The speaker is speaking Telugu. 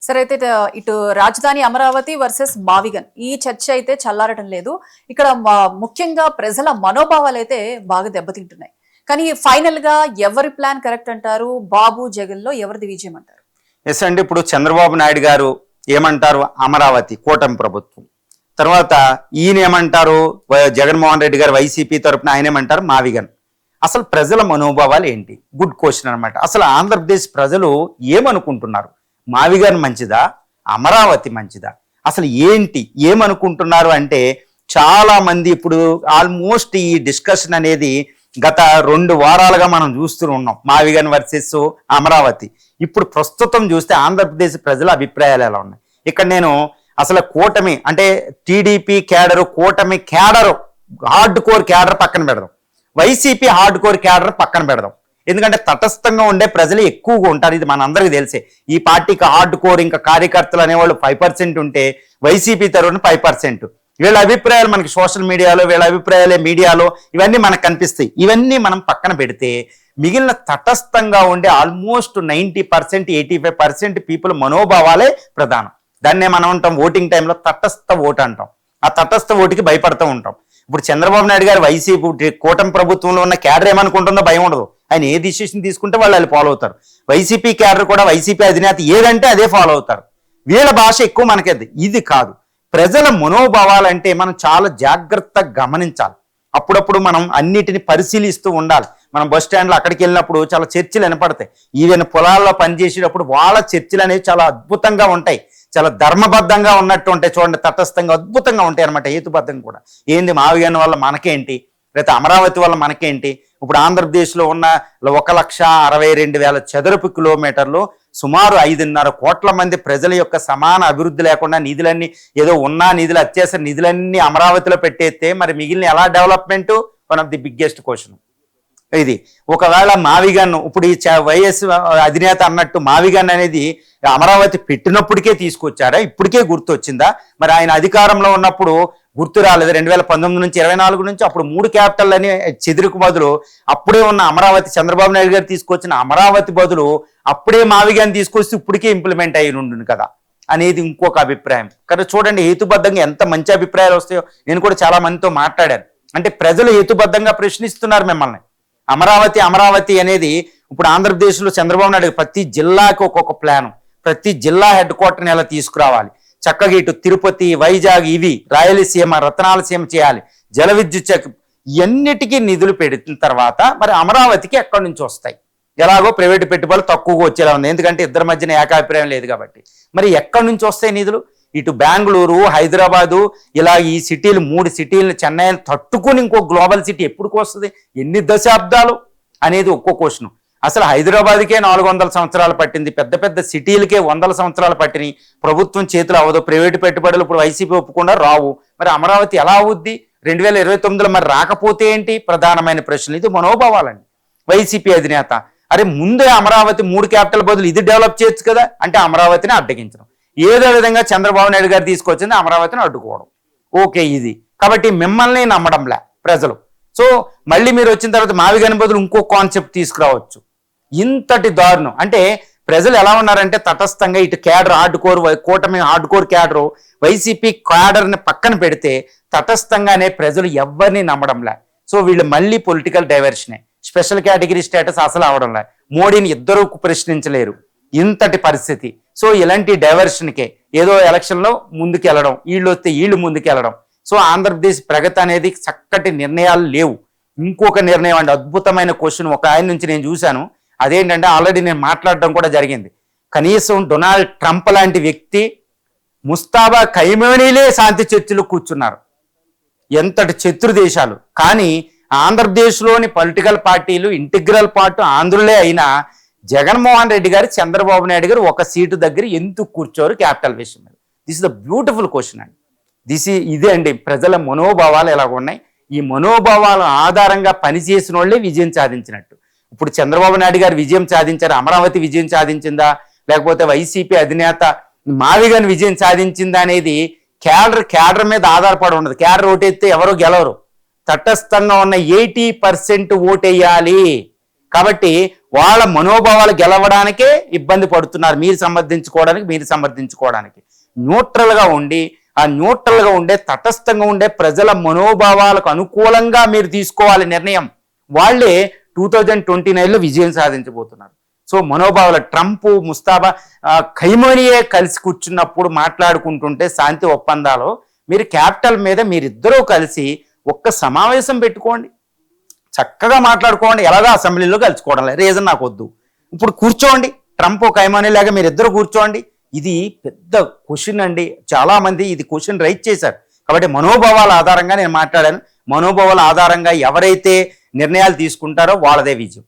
సరే అయితే ఇటు రాజధాని అమరావతి వర్సెస్ మావిగన్ ఈ చర్చ అయితే చల్లారటం లేదు. ఇక్కడ ముఖ్యంగా ప్రజల మనోభావాలు అయితే బాగా దెబ్బతింటున్నాయి. కానీ ఫైనల్ గా ఎవరి ప్లాన్ కరెక్ట్ అంటారు? బాబు జగన్ లో ఎవరిది విజయం అంటారు? ఎస్ అండి, ఇప్పుడు చంద్రబాబు నాయుడు గారు ఏమంటారు? అమరావతి కూటమి ప్రభుత్వం. తర్వాత ఈయన ఏమంటారు? జగన్మోహన్ రెడ్డి గారు వైసీపీ తరఫున ఆయన ఏమంటారు? మావిగన్. అసలు ప్రజల మనోభావాలు ఏంటి? గుడ్ క్వశ్చన్ అనమాట. అసలు ఆంధ్రప్రదేశ్ ప్రజలు ఏమనుకుంటున్నారు? మావిగన్ మంచిదా, అమరావతి మంచిదా? అసలు ఏంటి ఏమనుకుంటున్నారు అంటే చాలా మంది ఇప్పుడు ఆల్మోస్ట్ ఈ డిస్కషన్ అనేది గత 2 వారాలుగా మనం చూస్తూ ఉన్నాం. మావిగన్ వర్సెస్ అమరావతి. ఇప్పుడు ప్రస్తుతం చూస్తే ఆంధ్రప్రదేశ్ ప్రజల అభిప్రాయాలు ఎలా ఉన్నాయి? ఇక్కడ నేను అసలు కూటమి అంటే టీడీపీ క్యాడరు, కూటమి క్యాడరు, హార్డ్ కోర్ క్యాడర్ పక్కన పెడదాం, వైసీపీ హార్డ్ కోర్ క్యాడర్ పక్కన పెడదాం. ఎందుకంటే తటస్థంగా ఉండే ప్రజలు ఎక్కువగా ఉంటారు. ఇది మన అందరికీ తెలిసే. ఈ పార్టీకి హార్డ్ కోర్ ఇంకా కార్యకర్తలు అనేవాళ్ళు 5% ఉంటే వైసీపీ తరఫున 5%. వీళ్ళ అభిప్రాయాలు మనకి సోషల్ మీడియాలో, వీళ్ళ అభిప్రాయాలే మీడియాలో ఇవన్నీ మనకు కనిపిస్తాయి. ఇవన్నీ మనం పక్కన పెడితే మిగిలిన తటస్థంగా ఉండే ఆల్మోస్ట్ 90%, 85% పీపుల్ మనోభావాలే ప్రధానం. దాన్నే మనం అంటాం ఓటింగ్ టైంలో తటస్థ ఓటు అంటాం. ఆ తటస్థ ఓటుకి భయపడుతూ ఉంటాం. ఇప్పుడు చంద్రబాబు నాయుడు గారు వైసీపీ కూటమి ప్రభుత్వంలో ఉన్న క్యాడర్ ఏమనుకుంటుందో భయం ఉండదు. ఆయన ఏ డిసిషన్ తీసుకుంటే వాళ్ళు ఫాలో అవుతారు. వైసీపీ క్యాడర్ కూడా వైసీపీ అధినేత ఏదంటే అదే ఫాలో అవుతారు. వీళ్ళ భాష ఎక్కువ మనకేది. ఇది కాదు. ప్రజల మనోభావాలంటే మనం చాలా జాగ్రత్తగా గమనించాలి. అప్పుడప్పుడు మనం అన్నిటిని పరిశీలిస్తూ ఉండాలి. మనం బస్ స్టాండ్లో అక్కడికి వెళ్ళినప్పుడు చాలా చర్చలు వినపడతాయి. ఈవెన్ పొలాల్లో పనిచేసేటప్పుడు వాళ్ళ చర్చలు అనేవి చాలా అద్భుతంగా ఉంటాయి. చాలా ధర్మబద్ధంగా ఉన్నట్టు ఉంటాయి. చూడండి, తటస్థంగా అద్భుతంగా ఉంటాయి అనమాట. హేతుబద్ధంగా కూడా. ఏంది మావిగన్ వల్ల మనకేంటి, లేకపోతే అమరావతి వల్ల మనకేంటి? ఇప్పుడు ఆంధ్రప్రదేశ్లో ఉన్న 1,62,000 చదరపు కిలోమీటర్లు, సుమారు 5.5 కోట్ల మంది ప్రజల యొక్క సమాన అభివృద్ధి లేకుండా నిధులన్నీ ఏదో ఉన్న నిధులు, అత్యవసర నిధులన్నీ అమరావతిలో పెట్టేస్తే మరి మిగిలిన ఎలా development? One of the biggest question ఇది. ఒకవేళ మావిగన్ ఇప్పుడు ఈ వైఎస్ అధినేత అన్నట్టు మావిగన్ అనేది అమరావతి పెట్టినప్పటికే తీసుకొచ్చారా? ఇప్పటికే గుర్తు వచ్చిందా? మరి ఆయన అధికారంలో ఉన్నప్పుడు గుర్తు రాలేదు? 2019 నుంచి 24 నుంచి అప్పుడు 3 క్యాపిటల్ అని చెదిరికి బదులు అప్పుడే ఉన్న అమరావతి, చంద్రబాబు నాయుడు గారు తీసుకొచ్చిన అమరావతి బదులు అప్పుడే మావిగన్ తీసుకొచ్చి ఇప్పటికే ఇంప్లిమెంట్ అయ్యి ఉండును కదా అనేది ఇంకొక అభిప్రాయం. కానీ చూడండి, హేతుబద్ధంగా ఎంత మంచి అభిప్రాయాలు వస్తాయో. నేను కూడా చాలా మందితో మాట్లాడాను. అంటే ప్రజలు హేతుబద్ధంగా ప్రశ్నిస్తున్నారు మిమ్మల్ని. అమరావతి అమరావతి అనేది ఇప్పుడు ఆంధ్రప్రదేశ్లో చంద్రబాబు నాయుడు ప్రతి జిల్లాకి ఒక్కొక్క ప్లాను, ప్రతి జిల్లా హెడ్ క్వార్టర్ని ఎలా తీసుకురావాలి, చక్కగా ఇటు తిరుపతి, వైజాగ్, ఇవి రాయలసీమ, రతనాలసీమ చేయాలి, జల విద్యుత్ ఇవన్నిటికీ నిధులు పెడిన తర్వాత మరి అమరావతికి ఎక్కడి నుంచి వస్తాయి? ఎలాగో ప్రైవేటు పెట్టుబడులు తక్కువగా వచ్చేలా ఉంది. ఎందుకంటే ఇద్దరి మధ్యన ఏకాభిప్రాయం లేదు కాబట్టి. మరి ఎక్కడి నుంచి వస్తాయి నిధులు? ఇటు బెంగళూరు, హైదరాబాదు, ఇలా ఈ సిటీలు 3 సిటీలను, చెన్నైని తట్టుకుని ఇంకో గ్లోబల్ సిటీ ఎప్పుడుకు వస్తుంది? ఎన్ని దశాబ్దాలు అనేది ఒక్కో క్వశ్చన్. అసలు హైదరాబాద్కే 400 సంవత్సరాలు పట్టింది. పెద్ద పెద్ద సిటీలకే 100 సంవత్సరాలు పట్టినాయి. ప్రభుత్వం చేతులు అవ్వదు. ప్రైవేటు పెట్టుబడులు ఇప్పుడు వైసీపీ ఒప్పుకుండా రావు. మరి అమరావతి ఎలా అవుద్ది 2029లో? మరి రాకపోతే ఏంటి? ప్రధానమైన ప్రశ్నలు. ఇది మనోభావాలండి. వైసీపీ అధినేత అరే ముందే అమరావతి 3 క్యాపిటల్ బదులు ఇది డెవలప్ చేయొచ్చు కదా అంటే అమరావతిని అడ్డగించడం. ఏదో విధంగా చంద్రబాబు నాయుడు గారు తీసుకొచ్చింది అమరావతిని అడ్డుకోవడం. ఓకే, ఇది కాబట్టి మిమ్మల్ని నమ్మడంలే ప్రజలు. సో మళ్ళీ మీరు వచ్చిన తర్వాత మావిగన్ బదులు ఇంకో కాన్సెప్ట్ తీసుకురావచ్చు. ఇంతటి దారుణం. అంటే ప్రజలు ఎలా ఉన్నారంటే తటస్థంగా ఇటు క్యాడర్ హార్డ్ కోర్, కూటమి హార్డ్ కోర్ క్యాడరు, వైసీపీ క్యాడర్ని పక్కన పెడితే తటస్థంగానే ప్రజలు ఎవరిని నమ్మడంలే. సో వీళ్ళు మళ్ళీ పొలిటికల్ డైవర్షనే. స్పెషల్ కేటగిరీ స్టేటస్ అసలు అవడంలే. మోడీని ఇద్దరూ ప్రశ్నించలేరు. ఇంతటి పరిస్థితి. సో ఇలాంటి డైవర్షన్కే ఏదో ఎలక్షన్లో ముందుకు వెళ్ళడం, వీళ్ళు వస్తే వీళ్ళు ముందుకు వెళ్ళడం. సో ఆంధ్రప్రదేశ్ ప్రగతి అనేది చక్కటి నిర్ణయాలు లేవు. ఇంకొక నిర్ణయం అండి, అద్భుతమైన క్వశ్చన్ ఒక ఆయన నుంచి నేను చూశాను. అదేంటంటే ఆల్రెడీ నేను మాట్లాడడం కూడా జరిగింది. కనీసం డొనాల్డ్ ట్రంప్ లాంటి వ్యక్తి ముస్తాబా ఖైమనీలే శాంతి చర్చలు కూర్చున్నారు. ఎంతటి శత్రు దేశాలు. కానీ ఆంధ్రప్రదేశ్లోని పొలిటికల్ పార్టీలు ఇంటిగ్రల్ పార్ట్ ఆంధ్రులే అయినా జగన్మోహన్ రెడ్డి గారు, చంద్రబాబు నాయుడు గారు ఒక సీటు దగ్గర ఎందుకు కూర్చోరు క్యాపిటల్ విషయం మీద? This is the beautiful question అండి. ఇదే అండి ప్రజల మనోభావాలు ఎలాగ ఉన్నాయి. ఈ మనోభావాల ఆధారంగా పనిచేసిన వాళ్ళే విజయం సాధించినట్టు. ఇప్పుడు చంద్రబాబు నాయుడు గారు విజయం సాధించారు, అమరావతి విజయం సాధించిందా, లేకపోతే వైసీపీ అధినేత మావిగన్ విజయం సాధించిందా అనేది క్యాడర్ మీద ఆధారపడి ఉండదు. క్యాడర్ ఓటేస్తే ఎవరో గెలవరు. తటస్థంగా ఉన్న 80% ఓటేయాలి. కాబట్టి వాళ్ళ మనోభావాలు గెలవడానికే ఇబ్బంది పడుతున్నారు, మీరు సమర్థించుకోవడానికి. న్యూట్రల్గా ఉండి, ఆ న్యూట్రల్గా ఉండే, తటస్థంగా ఉండే ప్రజల మనోభావాలకు అనుకూలంగా మీరు తీసుకోవాలి నిర్ణయం. వాళ్ళే 2029లో విజయం సాధించబోతున్నారు. సో మనోభావాల ట్రంప్, ముస్తాబా, ఖైమోనియే కలిసి కూర్చున్నప్పుడు మాట్లాడుకుంటుంటే శాంతి ఒప్పందాలు, మీరు క్యాపిటల్ మీద మీరిద్దరూ కలిసి ఒక్క సమావేశం పెట్టుకోండి, చక్కగా మాట్లాడుకోండి. ఎలాగా అసెంబ్లీలో కలుసుకోవడం లేదు, రీజన్ నాకు వద్దు. ఇప్పుడు కూర్చోండి, ట్రంప్ ఖైమోని లాగా మీరిద్దరు కూర్చోండి. ఇది పెద్ద క్వశ్చన్ అండి, చాలా మంది ఇది క్వశ్చన్ రైజ్ చేశారు. కాబట్టి మనోభావాల ఆధారంగా నేను మాట్లాడాను. మనోభావాల ఆధారంగా ఎవరైతే నిర్ణయాలు తీసుకుంటారో వాళ్ళదే విజయం.